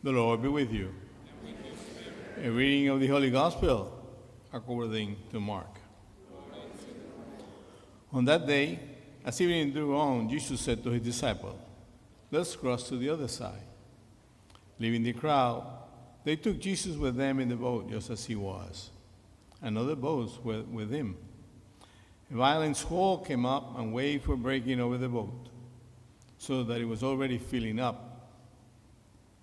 The Lord be with you. A reading of the Holy Gospel according to Mark. On that day, as evening drew on, Jesus said to his disciples, "Let's cross to the other side." Leaving the crowd, they took Jesus with them in the boat, just as he was, and other boats were with him. A violent squall came up, and waves were breaking over the boat, so that it was already filling up.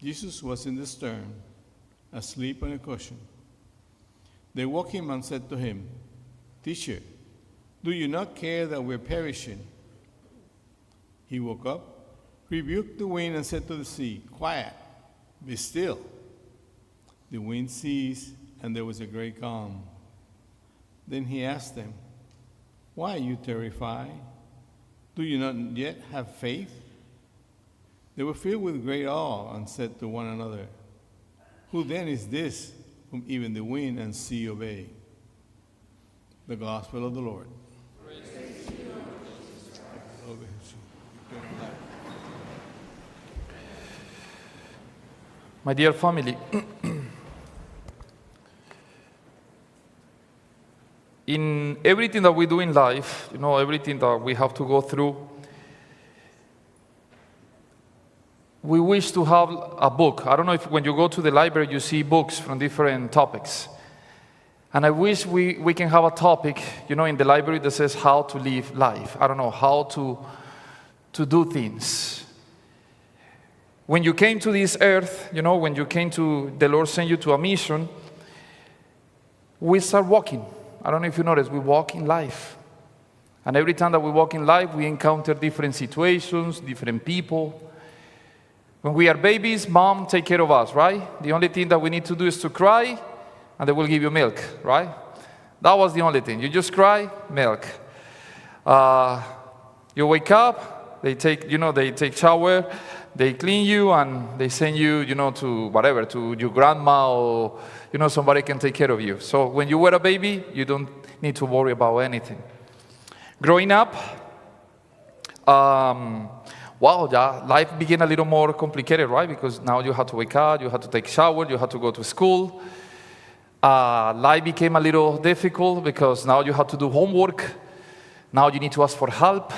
Jesus was in the stern, asleep on a cushion. They woke him and said to him, "Teacher, do you not care that we're perishing?" He woke up, rebuked the wind, and said to the sea, "Quiet, be still." The wind ceased, and there was a great calm. Then he asked them, "Why are you terrified? Do you not yet have faith?" They were filled with great awe and said to one another, "Who then is this whom even the wind and sea obey?" The Gospel of the Lord. Praise to you, Lord Jesus. My dear family, in everything that we do in life, everything that we have to go through, we wish to have a book. I don't know if when you go to the library you see books from different topics. And I wish we can have a topic, in the library that says how to live life. I don't know, how to do things. When you came to this earth, when you came to, the Lord sent you to a mission, we start walking. I don't know if you notice, we walk in life. And every time that we walk in life, we encounter different situations, different people. When we are babies, mom take care of us, right? The only thing that we need to do is to cry, and they will give you milk, right? That was the only thing. You just cry, milk. You wake up, they take shower, they clean you, and they send you, to whatever, to your grandma, or, somebody can take care of you. So when you were a baby, you don't need to worry about anything. Growing up, life became a little more complicated, right? Because now you have to wake up, you have to take shower, you have to go to school. Life became a little difficult because now you have to do homework. Now you need to ask for help.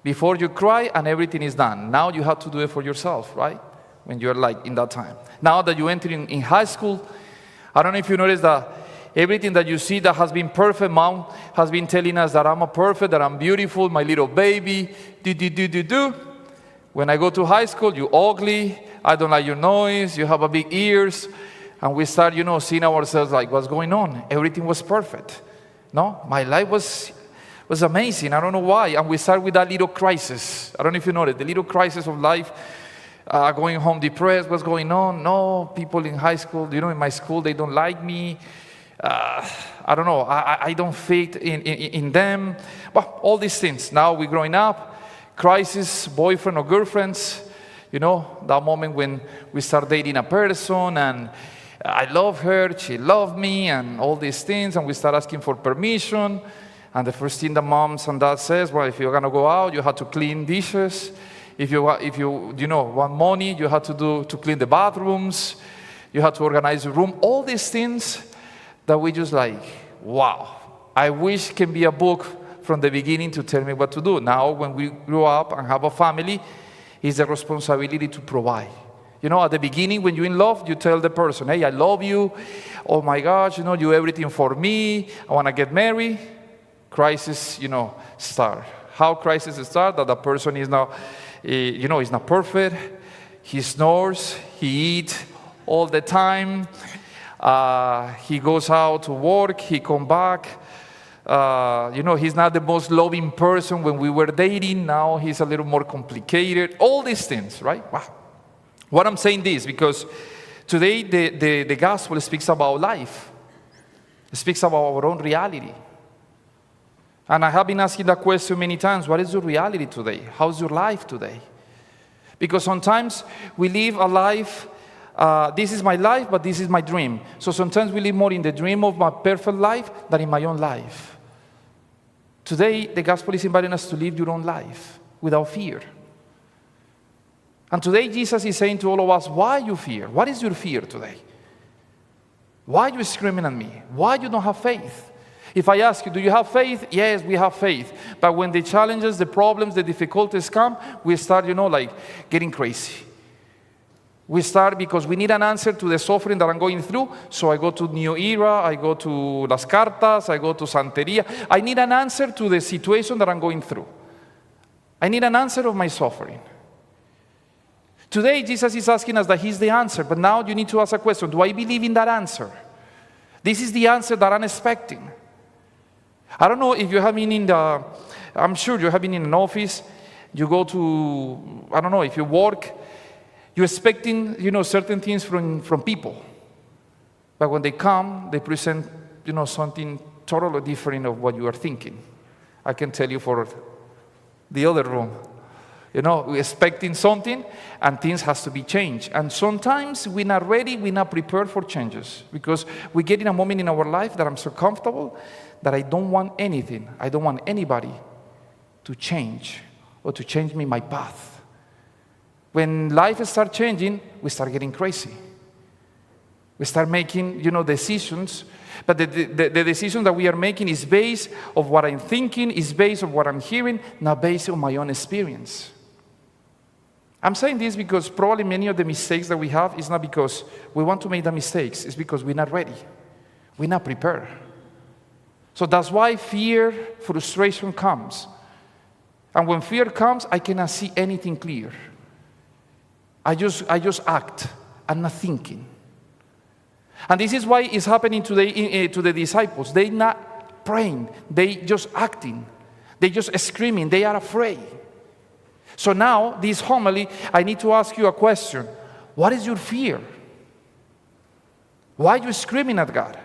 Before you cry and everything is done. Now you have to do it for yourself, right? When you're in that time. Now that you enter in high school, I don't know if you notice that everything that you see that has been perfect, mom has been telling us that I'm perfect, that I'm beautiful, my little baby, do. When I go to high school, you're ugly, I don't like your noise, you have a big ears, and we start, seeing ourselves like, what's going on? Everything was perfect. No, my life was amazing. I don't know why. And we start with that little crisis. I don't know if you know it, the little crisis of life, going home depressed, what's going on? No, people in high school, in my school, they don't like me. I don't know, I don't fit in them. Well, all these things. Now we're growing up. Crisis, boyfriend or girlfriends, that moment when we start dating a person and I love her, she loved me, and all these things, and we start asking for permission. And the first thing the moms and dad says, well, if you're gonna go out, you have to clean dishes. If you want money, you have to clean the bathrooms. You have to organize your room. All these things that we just wow. I wish can be a book from the beginning to tell me what to do. Now, when we grow up and have a family, it's the responsibility to provide. At the beginning, when you're in love, you tell the person, "Hey, I love you. Oh my gosh, you do everything for me. I want to get married." Crisis, start. How crisis start? That the person is not, is not perfect. He snores. He eats all the time. He goes out to work. He come back. He's not the most loving person when we were dating. Now he's a little more complicated. All these things, right? Wow. What I'm saying this because today the gospel speaks about life. It speaks about our own reality. And I have been asking that question many times. What is your reality today? How's your life today? Because sometimes we live a life, this is my life, but this is my dream. So sometimes we live more in the dream of my perfect life than in my own life. Today, the gospel is inviting us to live your own life without fear. And today Jesus is saying to all of us, why you fear? What is your fear today? Why are you screaming at me? Why you don't have faith? If I ask you, do you have faith? Yes, we have faith. But when the challenges, the problems, the difficulties come, we start, getting crazy. We start because we need an answer to the suffering that I'm going through. So I go to New Era, I go to Las Cartas, I go to Santeria. I need an answer to the situation that I'm going through. I need an answer of my suffering. Today, Jesus is asking us that He's the answer. But now you need to ask a question. Do I believe in that answer? This is the answer that I'm expecting. I don't know if you have been I'm sure you have been in an office. You go to, I don't know, if you work, you're expecting, certain things from people. But when they come, they present, something totally different of what you are thinking. I can tell you for the other room. We're expecting something, and things has to be changed. And sometimes we're not ready, we're not prepared for changes. Because we get in a moment in our life that I'm so comfortable that I don't want anything. I don't want anybody to change or to change me my path. When life starts changing, we start getting crazy. We start making, decisions. But the decision that we are making is based on what I'm thinking, is based on what I'm hearing, not based on my own experience. I'm saying this because probably many of the mistakes that we have is not because we want to make the mistakes. It's because we're not ready. We're not prepared. So that's why fear, frustration comes. And when fear comes, I cannot see anything clear. I just act. I'm not thinking. And this is why it's happening today to the disciples. They're not praying. They just acting. They just screaming. They are afraid. So now, this homily, I need to ask you a question. What is your fear? Why are you screaming at God?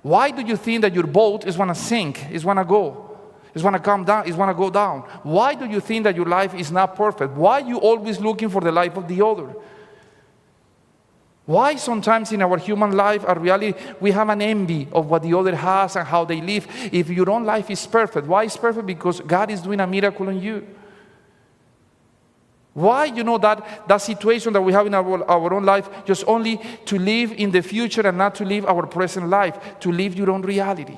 Why do you think that your boat is going to sink, is going to go, is going to come down, is going to go down? Why do you think that your life is not perfect? Why are you always looking for the life of the other? Why sometimes in our human life, our reality, we have an envy of what the other has and how they live? If your own life is perfect, why is perfect? Because God is doing a miracle in you. Why, that situation that we have in our own life, just only to live in the future and not to live our present life, to live your own reality?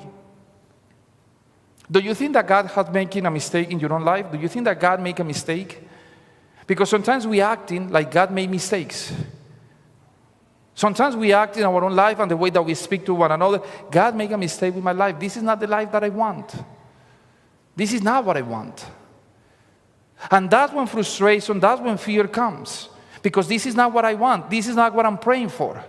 Do you think that God has making a mistake in your own life? Do you think that God make a mistake? Because sometimes we acting like God made mistakes. Sometimes we act in our own life and the way that we speak to one another. God make a mistake with my life. This is not the life that I want. This is not what I want. And that's when frustration, that's when fear comes. Because this is not what I want. This is not what I'm praying for.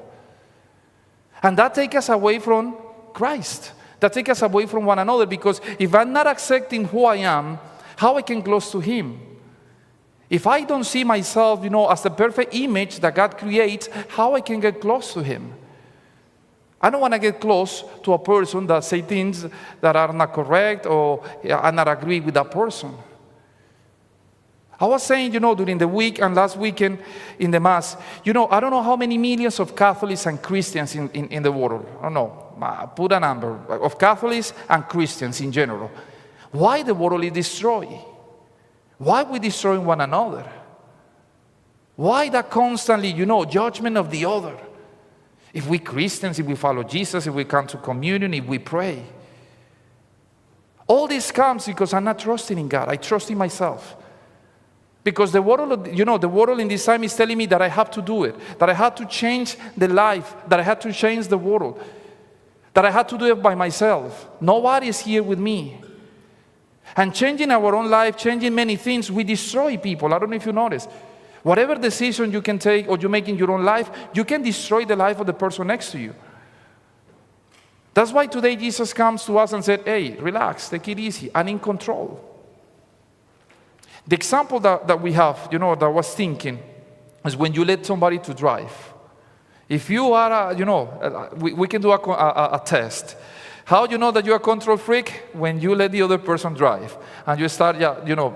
And that takes us away from Christ. That takes us away from one another. Because if I'm not accepting who I am, how I can close to Him? If I don't see myself, as the perfect image that God creates, how I can get close to Him? I don't want to get close to a person that say things that are not correct or I not agree with that person. I was saying, during the week and last weekend in the Mass, I don't know how many millions of Catholics and Christians in the world. I don't know, put a number of Catholics and Christians in general. Why the world is destroyed? Why we destroying one another? Why that constantly, judgment of the other? If we Christians, if we follow Jesus, if we come to communion, if we pray. All this comes because I'm not trusting in God. I trust in myself. Because the world, the world in this time is telling me that I have to do it, that I have to change the life, that I have to change the world, that I have to do it by myself. Nobody is here with me. And changing our own life, changing many things, we destroy people. I don't know if you notice. Whatever decision you can take or you make in your own life, you can destroy the life of the person next to you. That's why today Jesus comes to us and said, hey, relax, take it easy, I'm in control. The example that we have, that I was thinking, is when you let somebody to drive. If you are, we can do a test. How do you know that you're a control freak? When you let the other person drive. And you start,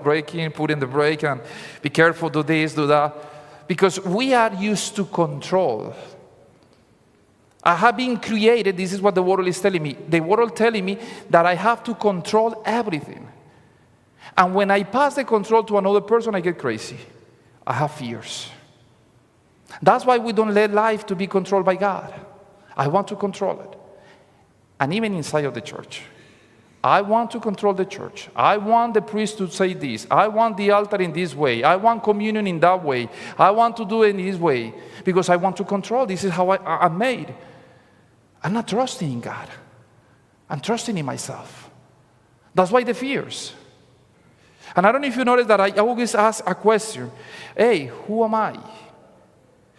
braking, putting the brake, and be careful, do this, do that. Because we are used to control. I have been created, this is what the world is telling me. The world telling me that I have to control everything. And when I pass the control to another person, I get crazy. I have fears. That's why we don't let life to be controlled by God. I want to control it. And even inside of the church. I want to control the church. I want the priest to say this. I want the altar in this way. I want communion in that way. I want to do it in this way because I want to control. This is how I'm made. I'm not trusting in God. I'm trusting in myself. That's why the fears. And I don't know if you notice that I always ask a question. Hey, who am I?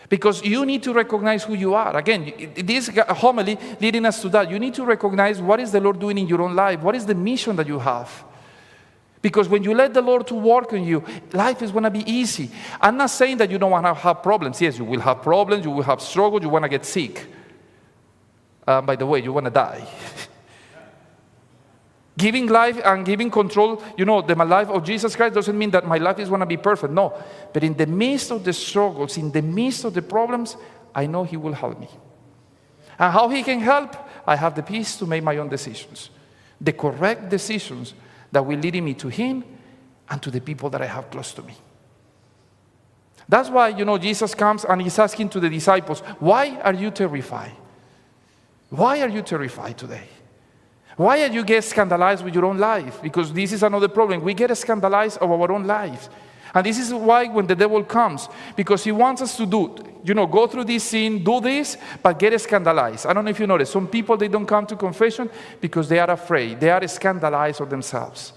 Because you need to recognize who you are. Again, this homily leading us to that. You need to recognize what is the Lord doing in your own life. What is the mission that you have? Because when you let the Lord to work on you, life is going to be easy. I'm not saying that you don't want to have problems. Yes, you will have problems. You will have struggles. You want to get sick. By the way, you want to die. Giving life and giving control, the life of Jesus Christ doesn't mean that my life is going to be perfect. No. But in the midst of the struggles, in the midst of the problems, I know He will help me. And how He can help? I have the peace to make my own decisions. The correct decisions that will lead me to Him and to the people that I have close to me. That's why, Jesus comes and He's asking to the disciples, why are you terrified? Why are you terrified today? Why are you get scandalized with your own life? Because this is another problem. We get scandalized of our own lives. And this is why when the devil comes, because he wants us to go through this sin, do this, but get scandalized. I don't know if you notice, some people, they don't come to confession because they are afraid. They are scandalized of themselves.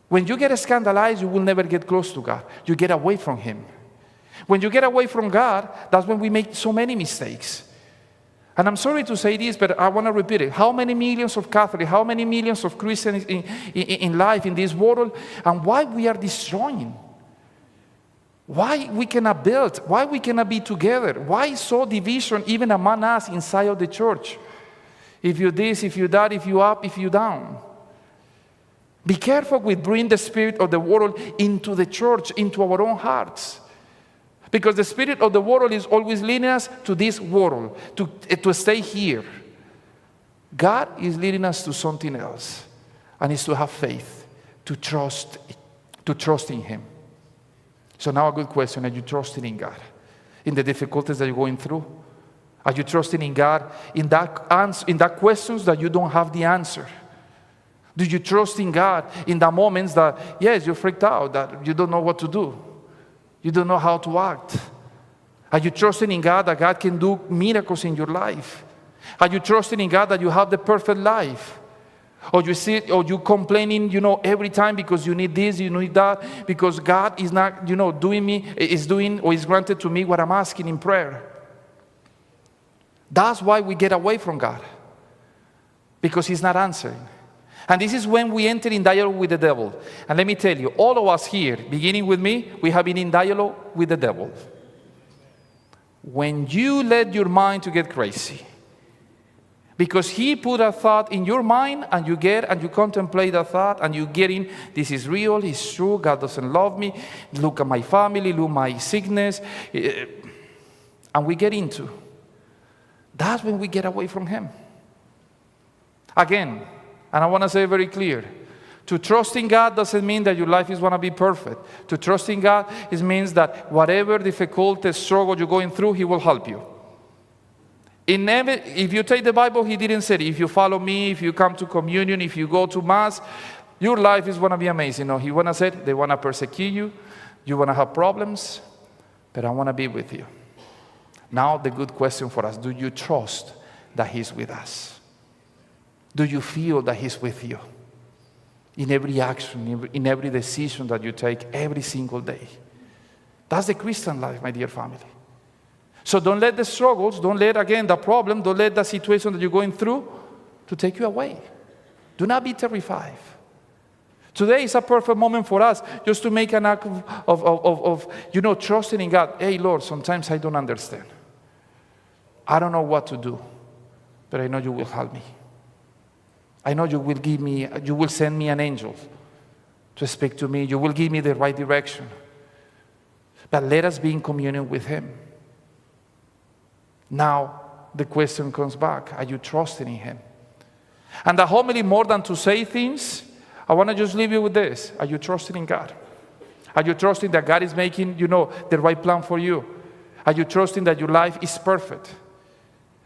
When you get scandalized, you will never get close to God. You get away from Him. When you get away from God, that's when we make so many mistakes. And I'm sorry to say this, but I want to repeat it. How many millions of Catholics, how many millions of Christians in life, in this world, and why we are destroying? Why we cannot build? Why we cannot be together? Why so division even among us inside of the church? If you this, if you that, if you up, if you down. Be careful with bringing the spirit of the world into the church, into our own hearts. Because the spirit of the world is always leading us to this world, to stay here. God is leading us to something else, and it's to have faith, to trust in Him. So now a good question, are you trusting in God? In the difficulties that you're going through? Are you trusting in God in that questions that you don't have the answer? Do you trust in God in the moments that, yes, you're freaked out, that you don't know what to do? You don't know how to act. Are you trusting in God that God can do miracles in your life? Are you trusting in God that you have the perfect life? Or you complaining, every time because you need this, you need that, because God is not, doing or is granted to me what I'm asking in prayer. That's why we get away from God. Because He's not answering. And this is when we enter in dialogue with the devil. And let me tell you, all of us here, beginning with me, we have been in dialogue with the devil. When you let your mind to get crazy, because he put a thought in your mind, and you contemplate that thought, and you get in, this is real, it's true, God doesn't love me, look at my family, look at my sickness, and we get into. That's when we get away from Him. Again, and I want to say very clear, to trust in God doesn't mean that your life is going to be perfect. To trust in God, it means that whatever difficulty, struggle you're going through, He will help you. If you take the Bible, He didn't say, if you follow me, if you come to communion, if you go to Mass, your life is going to be amazing. No, He want to say, they want to persecute you, you want to have problems, but I want to be with you. Now the good question for us, do you trust that He's with us? Do you feel that He's with you? In every action, in every decision that you take every single day. That's the Christian life, my dear family. So don't let the struggles, don't let, again, the problem, don't let the situation that you're going through to take you away. Do not be terrified. Today is a perfect moment for us just to make an act of trusting in God. Hey, Lord, sometimes I don't understand. I don't know what to do, but I know You will help me. I know You will send me an angel to speak to me. You will give me the right direction. But let us be in communion with Him. Now, the question comes back. Are you trusting in Him? And the homily, more than to say things, I want to just leave you with this. Are you trusting in God? Are you trusting that God is making, the right plan for you? Are you trusting that your life is perfect?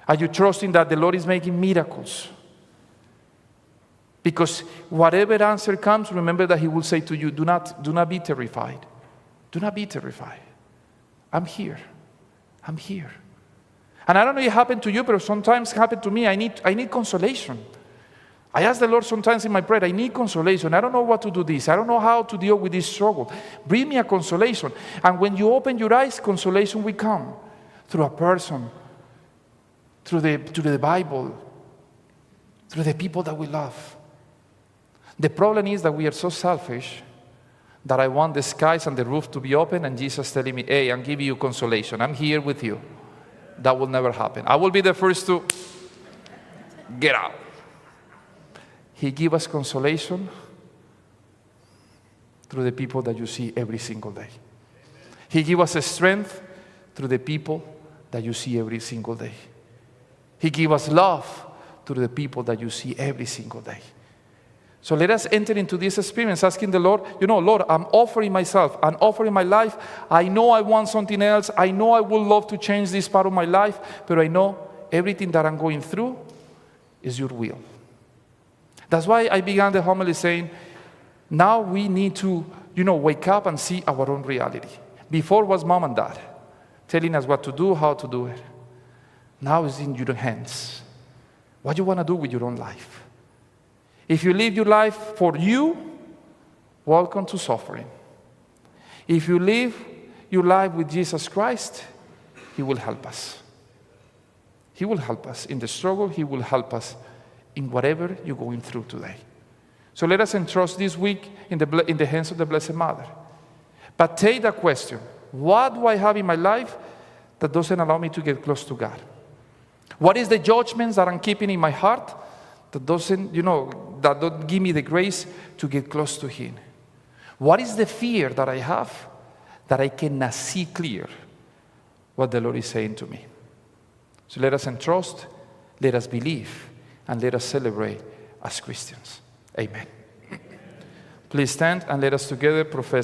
Are you trusting that the Lord is making miracles? Because whatever answer comes, remember that He will say to you, do not be terrified. Do not be terrified. I'm here. I'm here. And I don't know if it happened to you, but sometimes it happened to me. I need consolation. I ask the Lord sometimes in my prayer, I need consolation. I don't know what to do this. I don't know how to deal with this struggle. Bring me a consolation. And when you open your eyes, consolation will come through a person, through the Bible, through the people that we love. The problem is that we are so selfish that I want the skies and the roof to be open and Jesus telling me, hey, I'm giving you consolation. I'm here with you. That will never happen. I will be the first to get out. He gives us consolation through the people that you see every single day. He gives us strength through the people that you see every single day. He gives us love through the people that you see every single day. So let us enter into this experience asking the Lord, Lord, I'm offering myself. I'm offering my life. I know I want something else. I know I would love to change this part of my life, but I know everything that I'm going through is your will. That's why I began the homily saying, now we need to, wake up and see our own reality. Before was mom and dad telling us what to do, how to do it. Now it's in your hands. What you want to do with your own life. If you live your life for you, welcome to suffering. If you live your life with Jesus Christ, He will help us. He will help us in the struggle. He will help us in whatever you're going through today. So let us entrust this week in the hands of the Blessed Mother. But take that question, what do I have in my life that doesn't allow me to get close to God? What is the judgments that I'm keeping in my heart that that don't give me the grace to get close to Him? What is the fear that I have that I cannot see clear what the Lord is saying to me? So let us entrust, let us believe, and let us celebrate as Christians. Amen. Please stand and let us together profess